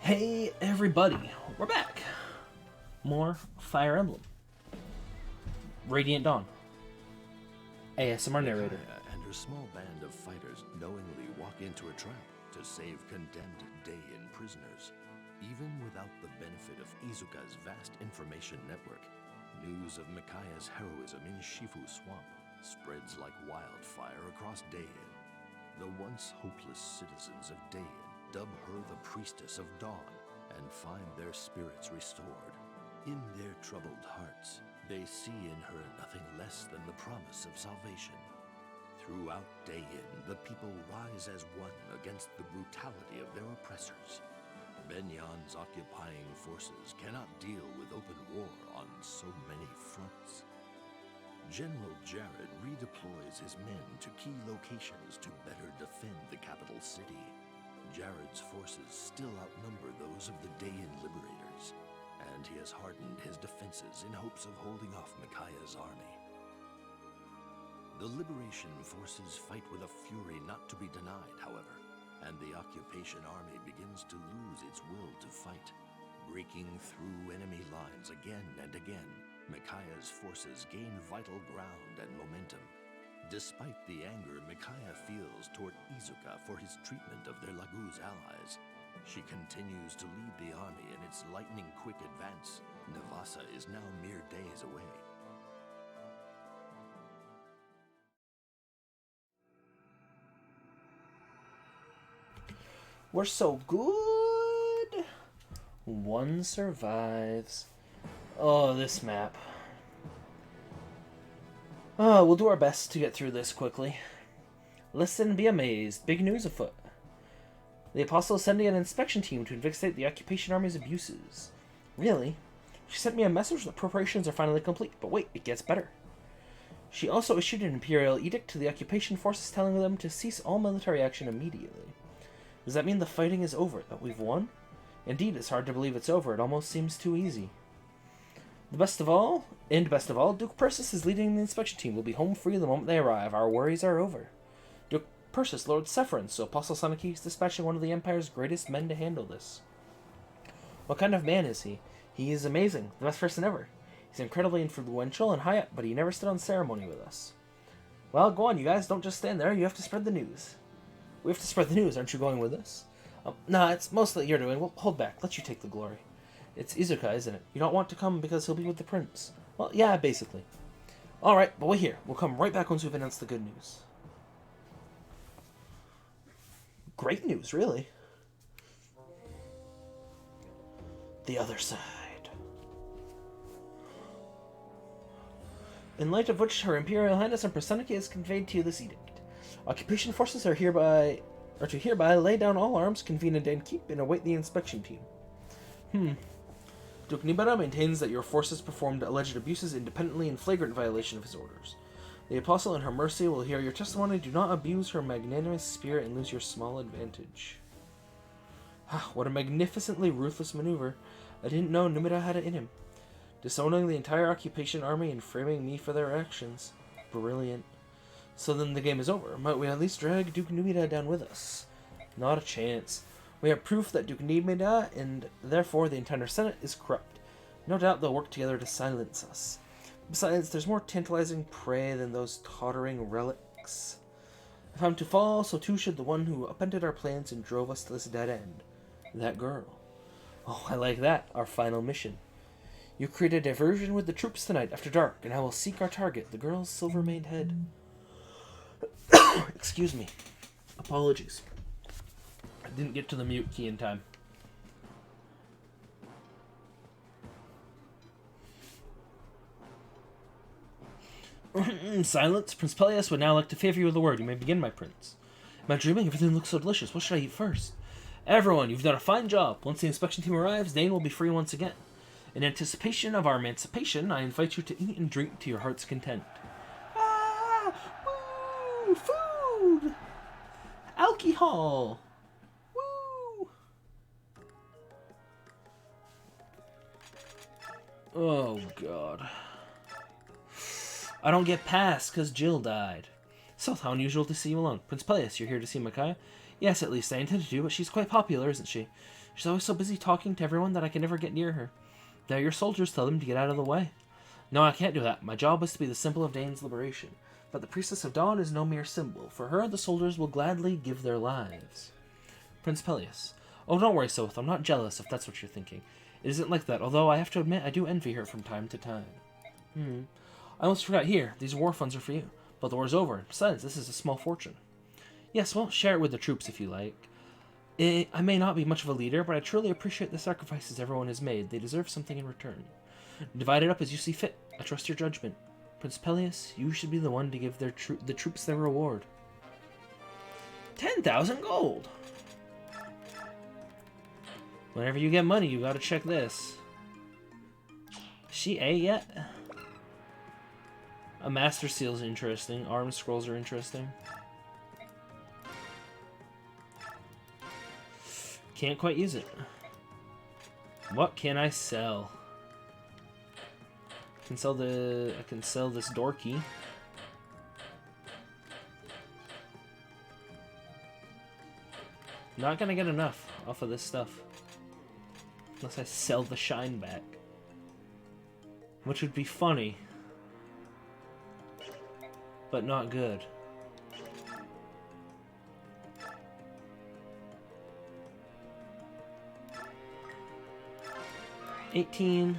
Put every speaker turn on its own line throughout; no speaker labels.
Hey everybody, we're back. More Fire Emblem. Radiant Dawn. ASMR narrator.
Micaiah and her small band of fighters knowingly walk into a trap to save condemned Daein prisoners. Even without the benefit of Izuka's vast information network, news of Micaiah's heroism in Shifu Swamp spreads like wildfire across Daein. The once hopeless citizens of Daein dub her the Priestess of Dawn and find their spirits restored. In their troubled hearts, they see in her nothing less than the promise of salvation. Throughout Daein, the people rise as one against the brutality of their oppressors. Benyan's occupying forces cannot deal with open war on so many fronts. General Jared redeploys his men to key locations to better defend the capital city. Jared's forces still outnumber those of the Daein liberators, and he has hardened his defenses in hopes of holding off Micaiah's army. The liberation forces fight with a fury not to be denied, however, and the occupation army begins to lose its will to fight. Breaking through enemy lines again and again, Micaiah's forces gain vital ground and momentum. Despite the anger Micaiah feels toward Izuka for his treatment of their Laguz allies, she continues to lead the army in its lightning-quick advance. Navasa is now mere days away.
We're so good. One survives. Oh, this map. Oh, we'll do our best to get through this quickly. Listen, be amazed. Big news afoot. The Apostle is sending an inspection team to investigate the occupation army's abuses. Really? She sent me a message that preparations are finally complete, but wait, it gets better. She also issued an imperial edict to the occupation forces telling them to cease all military action immediately. Does that mean the fighting is over, that we've won? Indeed, it's hard to believe it's over. It almost seems too easy. Best of all, Duke Persis is leading the inspection team. Will be home free the moment they arrive. Our worries are over. Duke Persis, Lord Sephirin, so Apostle Sanaki is dispatching one of the Empire's greatest men to handle this. What kind of man is he? He is amazing, the best person ever. He's incredibly influential and high up, but he never stood on ceremony with us. Well, go on, you guys, don't just stand there. You have to spread the news. We have to spread the news. Aren't you going with us? Nah, it's mostly you're doing. We'll hold back. Let you take the glory. It's Izuka, isn't it? You don't want to come because he'll be with the prince. Well, yeah, basically. Alright, but wait here. We'll come right back once we've announced the good news. Great news, really. The other side. In light of which Her Imperial Highness Empress Sanaki has conveyed to you this edict. Occupation forces are to hereby lay down all arms, convene a Den Keep, and await the inspection team. Duke Nibara maintains that your forces performed alleged abuses independently in flagrant violation of his orders. The Apostle in her mercy will hear your testimony. Do not abuse her magnanimous spirit and lose your small advantage. What a magnificently ruthless maneuver. I didn't know Numida had it in him. Disowning the entire occupation army and framing me for their actions. Brilliant. So then the game is over. Might we at least drag Duke Numida down with us? Not a chance. We have proof that Duke Numida, and therefore the entire Senate, is corrupt. No doubt they'll work together to silence us. Besides, there's more tantalizing prey than those tottering relics. If I'm to fall, so too should the one who upended our plans and drove us to this dead end. That girl. Oh, I like that. Our final mission. You create a diversion with the troops tonight after dark, and I will seek our target, the girl's silver-maned head. Excuse me. Apologies. I didn't get to the mute key in time. Silence. Prince Peleus would now like to favor you with a word. You may begin, my prince. Am I dreaming? Everything looks so delicious. What should I eat first? Everyone, you've done a fine job. Once the inspection team arrives, Daein will be free once again. In anticipation of our emancipation, I invite you to eat and drink to your heart's content. Ah! Woo! Food! Alcohol! Woo! Oh, God. I don't get past because Jill died. So how unusual to see you alone. Prince Peleus, you're here to see Micaiah? Yes, at least I intended to, but she's quite popular, isn't she? She's always so busy talking to everyone that I can never get near her. They're your soldiers, tell them to get out of the way. No, I can't do that. My job is to be the symbol of Dane's liberation. But the Priestess of Dawn is no mere symbol. For her, the soldiers will gladly give their lives. Prince Peleus. Oh, don't worry, Soth. I'm not jealous, if that's what you're thinking. It isn't like that, although I have to admit I do envy her from time to time. I almost forgot here. These war funds are for you. But the war's over. Besides, this is a small fortune. Yes, well, share it with the troops if you like. I may not be much of a leader, but I truly appreciate the sacrifices everyone has made. They deserve something in return. Divide it up as you see fit. I trust your judgment. Prince Peleus, you should be the one to give the troops their reward. 10,000 gold! Whenever you get money, you gotta check this. Is she A yet? A Master Seal's interesting. Arm Scrolls are interesting. Can't quite use it. What can I sell? I can sell this door key. Not gonna get enough off of this stuff. Unless I sell the shine back. Which would be funny. But not good. $18.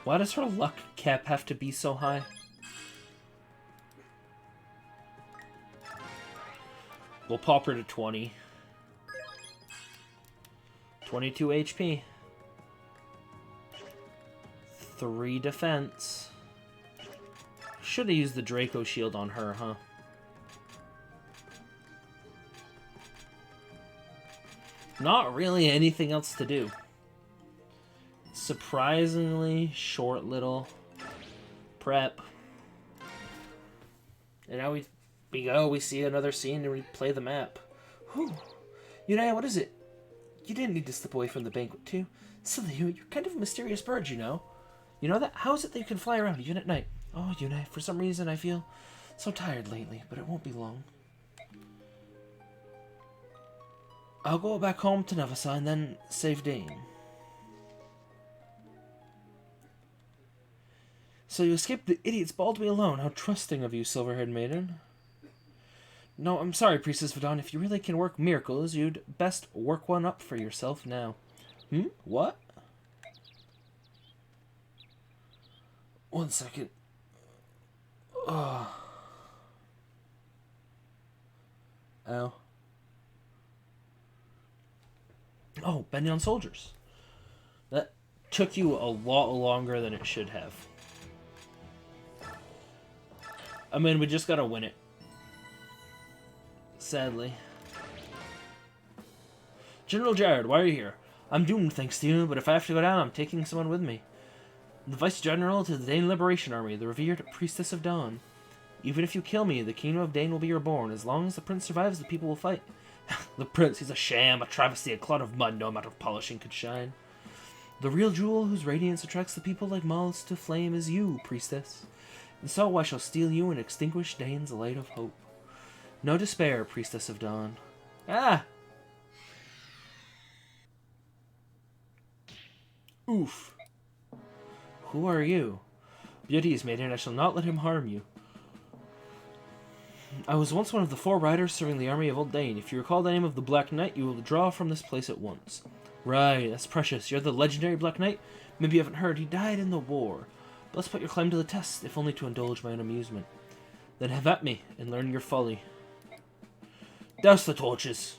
Why does her luck cap have to be so high? We'll pop her to 20. 22 HP. 3 defense. Should have used the Draco shield on her, huh? Not really anything else to do. Surprisingly short little prep. And now we see another scene and we play the map. Whew. Yunai, what is it? You didn't need to slip away from the banquet too. Silly you, you're kind of a mysterious bird, you know. You know that? How is it that you can fly around even at night? Oh, Yunai, for some reason I feel so tired lately, but it won't be long. I'll go back home to Nevasa and then save Dane. So you escaped the idiots balled me alone. How trusting of you, silver-haired maiden. No, I'm sorry, Priestess Vadon. If you really can work miracles, you'd best work one up for yourself now. What? 1 second. Oh. Ow. Oh, Benyon soldiers. That took you a lot longer than it should have. I mean, we just gotta win it. Sadly. General Jared, why are you here? I'm doomed thanks to you, but if I have to go down, I'm taking someone with me. The Vice General to the Dane Liberation Army, the revered Priestess of Dawn. Even if you kill me, the Kingdom of Dane will be reborn. As long as the Prince survives, the people will fight. The Prince, he's a sham, a travesty, a clod of mud no amount of polishing could shine. The real jewel whose radiance attracts the people like moths to flame is you, Priestess. And so I shall steal you and extinguish Dane's light of hope. No despair, Priestess of Dawn. Ah! Oof. Who are you? Beauties, maiden, I shall not let him harm you. I was once one of the 4 riders serving the army of Old Dane. If you recall the name of the Black Knight, you will draw from this place at once. Right, that's precious. You're the legendary Black Knight? Maybe you haven't heard, he died in the war. But let's put your claim to the test, if only to indulge my own amusement. Then have at me, and learn your folly. Douse the torches!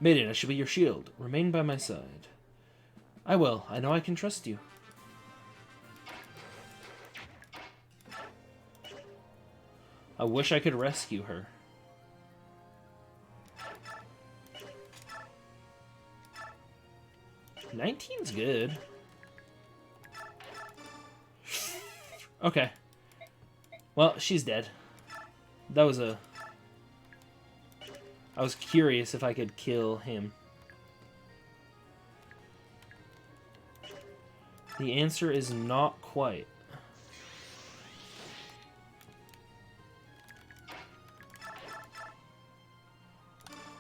Maiden, I shall be your shield. Remain by my side. I will. I know I can trust you. I wish I could rescue her. $19's good. Okay. Well, she's dead. That was a... I was curious if I could kill him. The answer is not quite.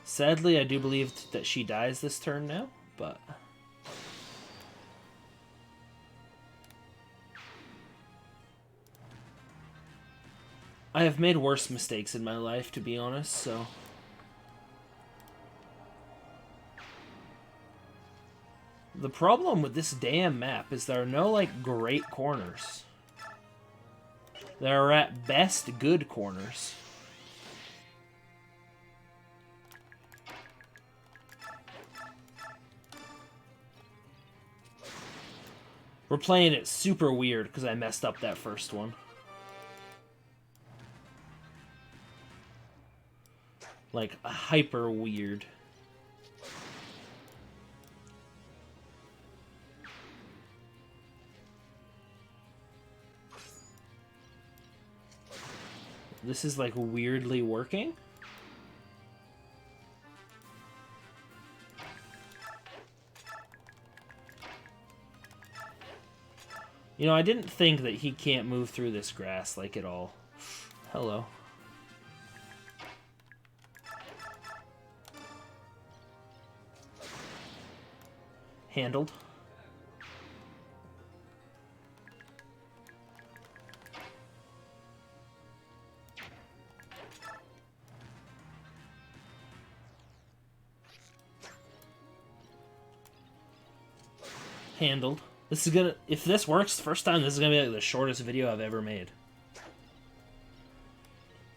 Sadly, I do believe that she dies this turn now, but... I have made worse mistakes in my life, to be honest, so... The problem with this damn map is there are no, like, great corners. There are, at best, good corners. We're playing it super weird because I messed up that first one. Like, hyper weird. This is, like, weirdly working. You know, I didn't think that he can't move through this grass, like, at all. Hello. Handled. Handled. This is gonna... If this works, first time, this is gonna be like the shortest video I've ever made.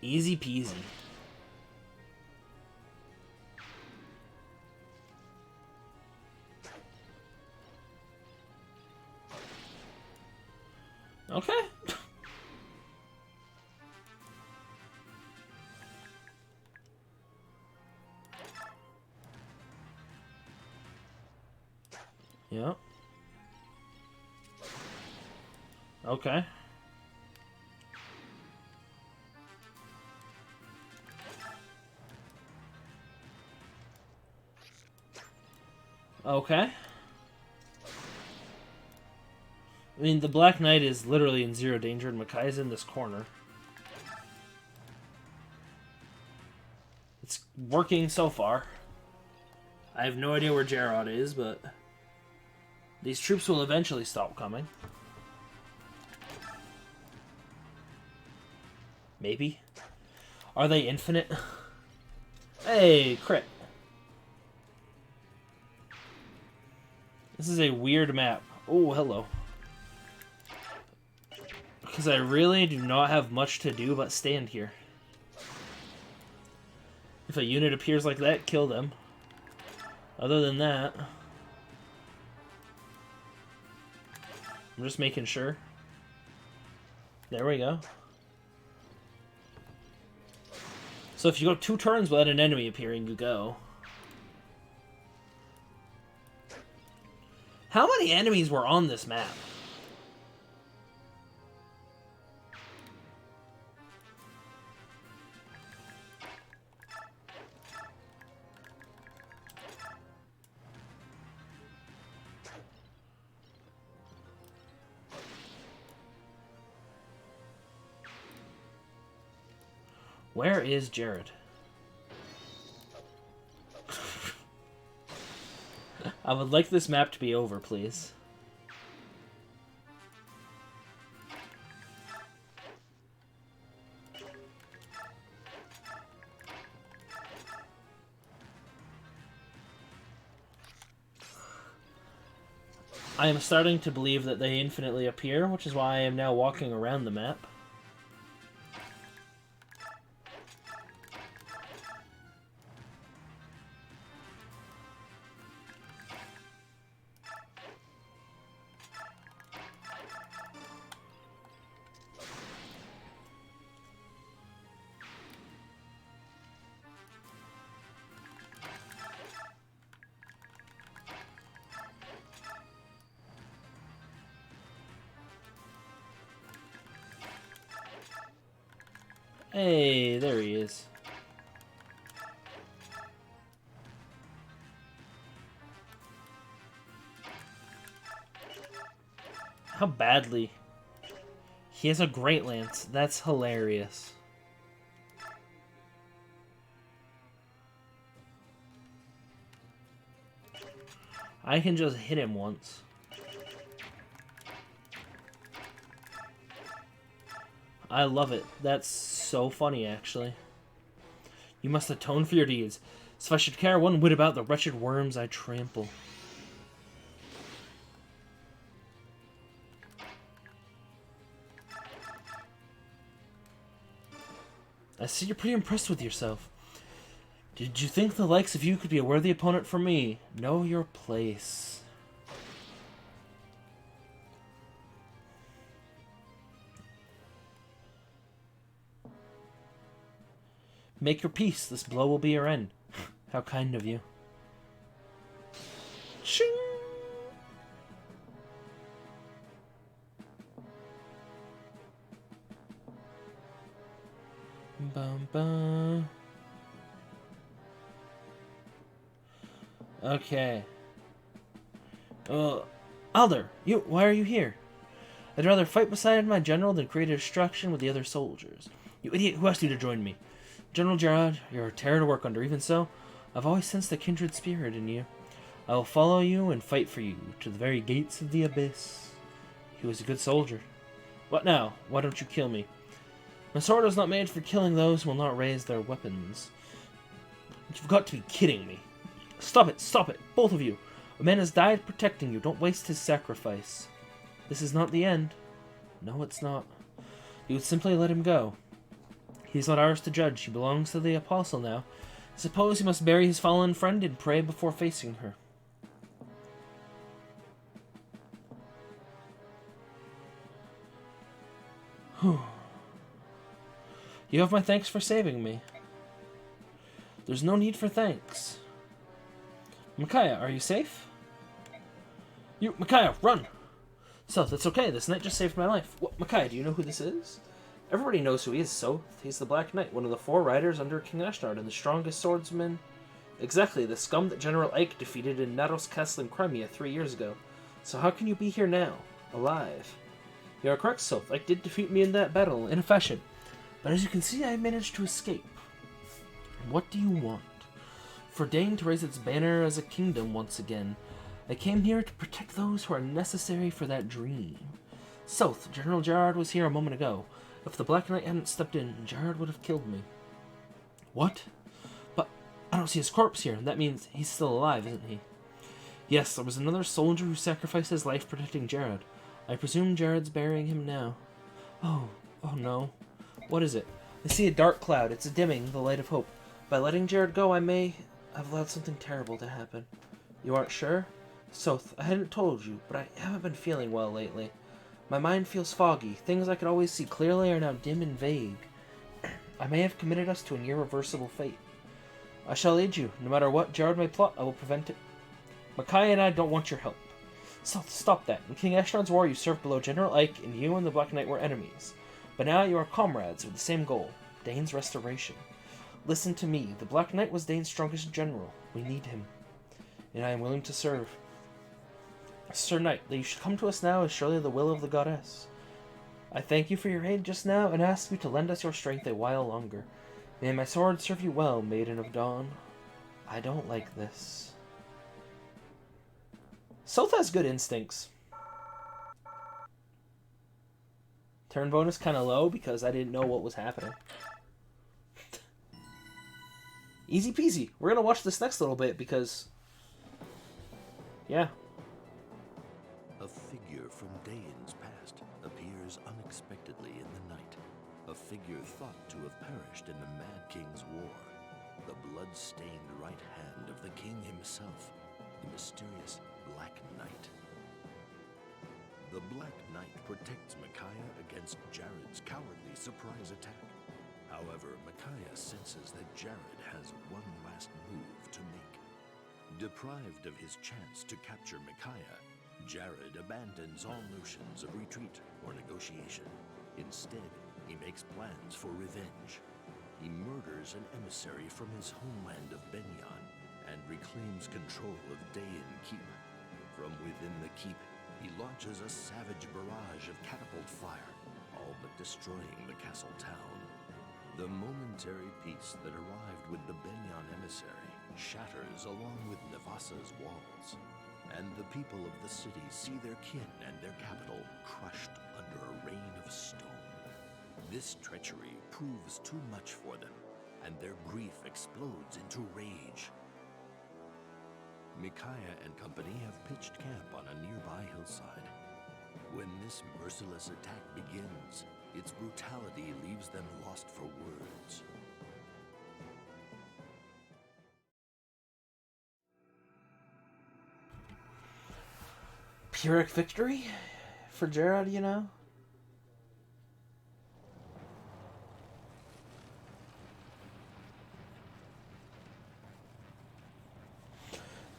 Easy peasy. Okay. Yep. Okay. Okay. I mean, the Black Knight is literally in zero danger, and Makai's in this corner. It's working so far. I have no idea where Gerard is, but these troops will eventually stop coming. Maybe. Are they infinite? Hey, crit. This is a weird map. Oh, hello. Because I really do not have much to do but stand here. If a unit appears like that, kill them. Other than that, I'm just making sure. There we go. So if you go 2 turns without an enemy appearing, you go. How many enemies were on this map? Where is Jared? I would like this map to be over, please. I am starting to believe that they infinitely appear, which is why I am now walking around the map. Hey, there he is. How badly? He has a great lance. That's hilarious. I can just hit him once. I love it. That's so funny, actually. You must atone for your deeds. So if I should care one whit about the wretched worms I trample. I see you're pretty impressed with yourself. Did you think the likes of you could be a worthy opponent for me? Know your place. Make your peace. This blow will be your end. How kind of you. Shing! Bum, bum. Okay. Alder, why are you here? I'd rather fight beside my general than create a distraction with the other soldiers. You idiot, who asked you to join me? General Gerard, you're a terror to work under. Even so, I've always sensed the kindred spirit in you. I will follow you and fight for you to the very gates of the abyss. He was a good soldier. What now? Why don't you kill me? My sword is not made for killing those who will not raise their weapons. You've got to be kidding me. Stop it, both of you. A man has died protecting you. Don't waste his sacrifice. This is not the end. No, it's not. You would simply let him go. He's not ours to judge. He belongs to the Apostle now. I suppose he must bury his fallen friend and pray before facing her. Whew. You have my thanks for saving me. There's no need for thanks. Micaiah, are you safe? Micaiah, run! So, that's okay. This knight just saved my life. What, Micaiah, do you know who this is? Everybody knows who he is, so he's the Black Knight, one of the 4 riders under King Ashnard and the strongest swordsman. Exactly, the scum that General Ike defeated in Naros Castle in Crimea 3 years ago. So how can you be here now, alive? You are correct, Soph. Ike did defeat me in that battle, in a fashion. But as you can see, I managed to escape. What do you want? For Dane to raise its banner as a kingdom once again. I came here to protect those who are necessary for that dream. Soph, General Gerard was here a moment ago. If the Black Knight hadn't stepped in, Gerard would have killed me. What? But I don't see his corpse here. That means he's still alive, isn't he? Yes, there was another soldier who sacrificed his life protecting Gerard. I presume Gerard's burying him now. Oh no. What is it? I see a dark cloud. It's dimming the light of hope. By letting Gerard go, I may have allowed something terrible to happen. You aren't sure? Soth, I hadn't told you, but I haven't been feeling well lately. My mind feels foggy. Things I could always see clearly are now dim and vague. I may have committed us to an irreversible fate. I shall aid you. No matter what Gerard may plot, I will prevent it. Micaiah and I don't want your help. Soth, stop that. In King Ashnard's war, you served below General Ike, and you and the Black Knight were enemies. But now you are comrades with the same goal, Dane's restoration. Listen to me. The Black Knight was Dane's strongest general. We need him. And I am willing to serve. Sir Knight, that you should come to us now is surely the will of the goddess. I thank you for your aid just now, and ask you to lend us your strength a while longer. May my sword serve you well, Maiden of Dawn. I don't like this. Soth has good instincts. Turn bonus kind of low because I didn't know what was happening. Easy peasy. We're going to watch this next little bit because... yeah.
A figure from Dane's past appears unexpectedly in the night. A figure thought to have perished in the Mad King's war. The blood-stained right hand of the king himself. The mysterious Black Knight. The Black Knight protects Micaiah against Jared's cowardly surprise attack. However, Micaiah senses that Jared has one last move to make. Deprived of his chance to capture Micaiah, Jared abandons all notions of retreat or negotiation. Instead, he makes plans for revenge. He murders an emissary from his homeland of Benyon and reclaims control of Dayan Keep. From within the keep, he launches a savage barrage of catapult fire, all but destroying the castle town. The momentary peace that arrived with the Benyon emissary shatters along with Nevasa's walls. and the people of the city see their kin and their capital crushed under a rain of stone. This treachery proves too much for them, and their grief explodes into rage. Micaiah and company have pitched camp on a nearby hillside. When this merciless attack begins, its brutality leaves them lost for words.
Pyrrhic victory for Gerard, you know?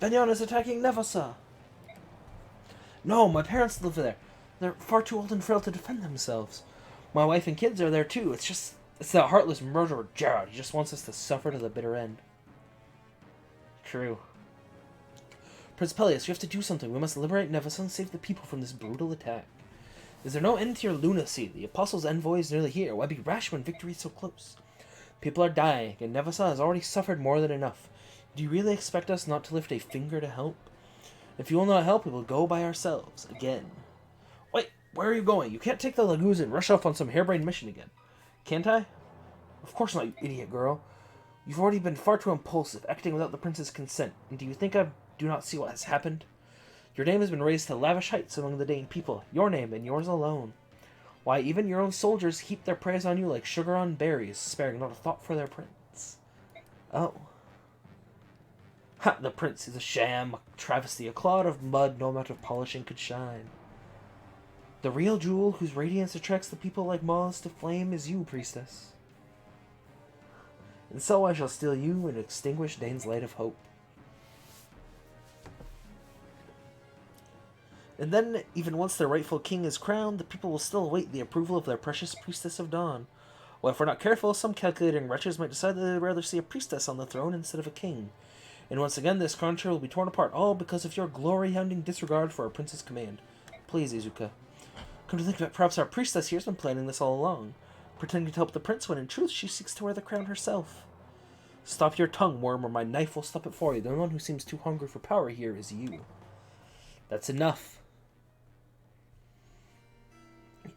Benyon is attacking Nevasa! No, my parents live there. They're far too old and frail to defend themselves. My wife and kids are there too. It's that heartless murderer Gerard. He just wants us to suffer to the bitter end. True. Prince Peleus, you have to do something. We must liberate Nevasa and save the people from this brutal attack. Is there no end to your lunacy? The Apostle's envoy is nearly here. Why be rash when victory is so close? People are dying, and Nevasa has already suffered more than enough. Do you really expect us not to lift a finger to help? If you will not help, we will go by ourselves, again. Wait, where are you going? You can't take the Lagoons and rush off on some harebrained mission again. Can't I? Of course not, you idiot girl. You've already been far too impulsive, acting without the prince's consent, and do you think I do not see what has happened? Your name has been raised to lavish heights among the Dane people, your name and yours alone. Why, even your own soldiers heap their praise on you like sugar on berries, sparing not a thought for their prince. Oh. Ha! The prince is a sham, a travesty, a clod of mud no amount of polishing could shine. The real jewel whose radiance attracts the people like moths to flame is you, priestess. And so I shall steal you and extinguish Dane's light of hope. And then, even once their rightful king is crowned, the people will still await the approval of their precious priestess of dawn. Well, if we're not careful, some calculating wretches might decide that they'd rather see a priestess on the throne instead of a king. And once again, this country will be torn apart, all because of your glory-hounding disregard for our prince's command. Please, Izuka. Come to think of it, perhaps our priestess here has been planning this all along, pretending to help the prince when in truth she seeks to wear the crown herself. Stop your tongue, worm, or my knife will stop it for you. The only one who seems too hungry for power here is you. That's enough.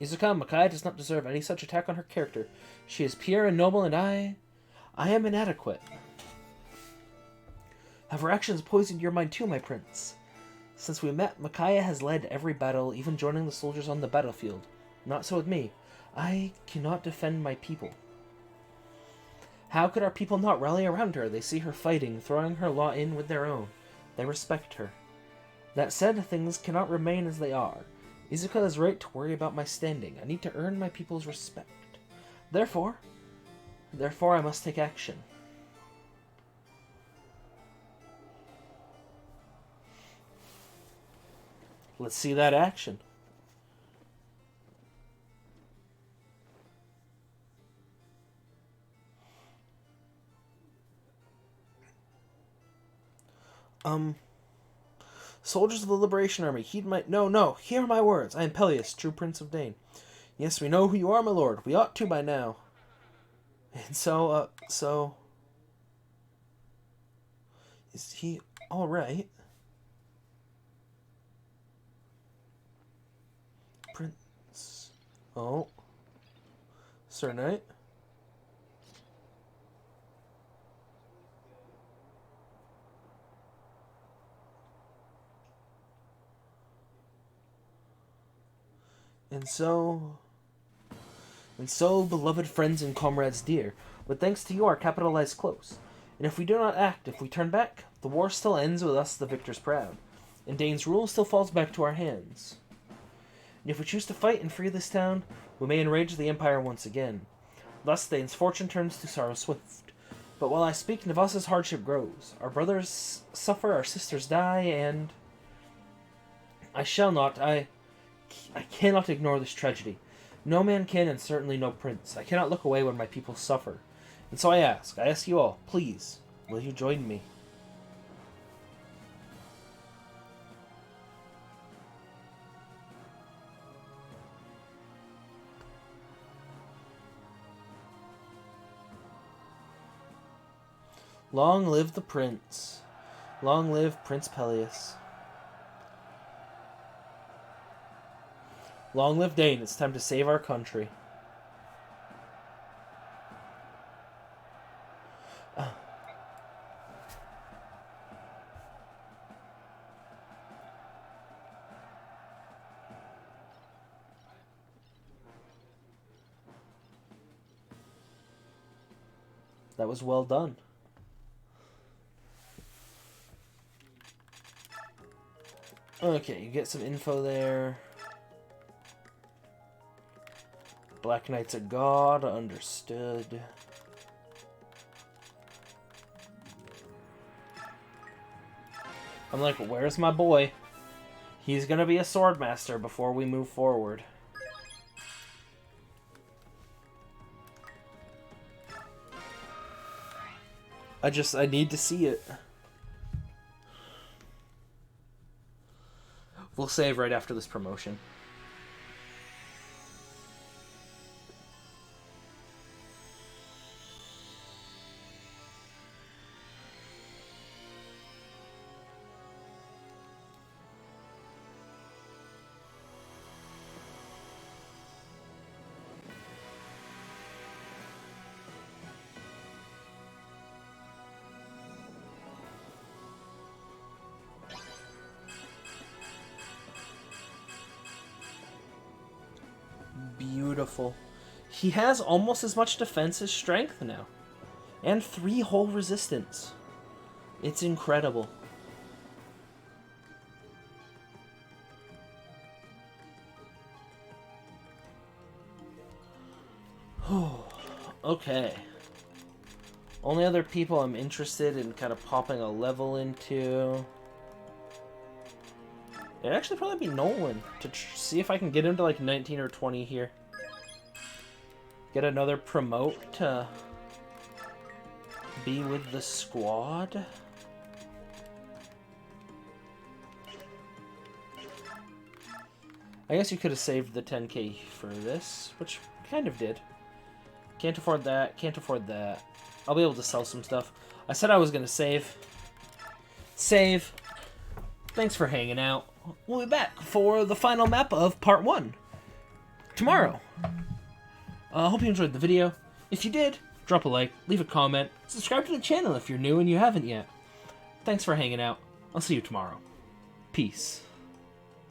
Izuka Makai does not deserve any such attack on her character. She is pure and noble, and I am inadequate. Have her actions poisoned your mind too, my prince? Since we met, Micaiah has led every battle, even joining the soldiers on the battlefield. Not so with me. I cannot defend my people. How could our people not rally around her? They see her fighting, throwing her law in with their own. They respect her. That said, things cannot remain as they are. Izuka is right to worry about my standing. I need to earn my people's respect. Therefore I must take action. Let's see that action. Soldiers of the Liberation Army, heed my... No, hear my words. I am Peleus, true Prince of Dane. Yes, we know who you are, my lord. We ought to by now. And so... Is he alright? Prince... Oh. Sir Knight? And so, beloved friends and comrades dear, with thanks to you our capital lies close. And if we do not act, if we turn back, the war still ends with us the victors proud, and Dane's rule still falls back to our hands. And if we choose to fight and free this town, we may enrage the Empire once again. Thus Dane's fortune turns to sorrow swift. But while I speak, Nevasa's hardship grows. Our brothers suffer, our sisters die, and... I cannot ignore this tragedy. No man can, and certainly no prince. I cannot look away when my people suffer. And so I ask you all, please, will you join me? Long live the prince. Long live Prince Peleus. Long live Dane. It's time to save our country. That was well done. Okay, you get some info there. Black Knight's a god, understood. I'm like, where's my boy? He's gonna be a sword master before we move forward. I need to see it. We'll save right after this promotion. Beautiful. He has almost as much defense as strength now. And 3 whole resistance. It's incredible. Okay. Only other people I'm interested in kind of popping a level into. It'd actually probably be Nolan to see if I can get him to like 19 or 20 here. Get another promote to be with the squad. I guess you could have saved the 10k for this, which kind of did. Can't afford that, can't afford that. I'll be able to sell some stuff. I said I was going to save. Save. Thanks for hanging out. We'll be back for the final map of part 1 tomorrow. I hope you enjoyed the video. If you did, drop a like, leave a comment, subscribe to the channel if you're new and you haven't yet. Thanks for hanging out. I'll see you tomorrow. Peace.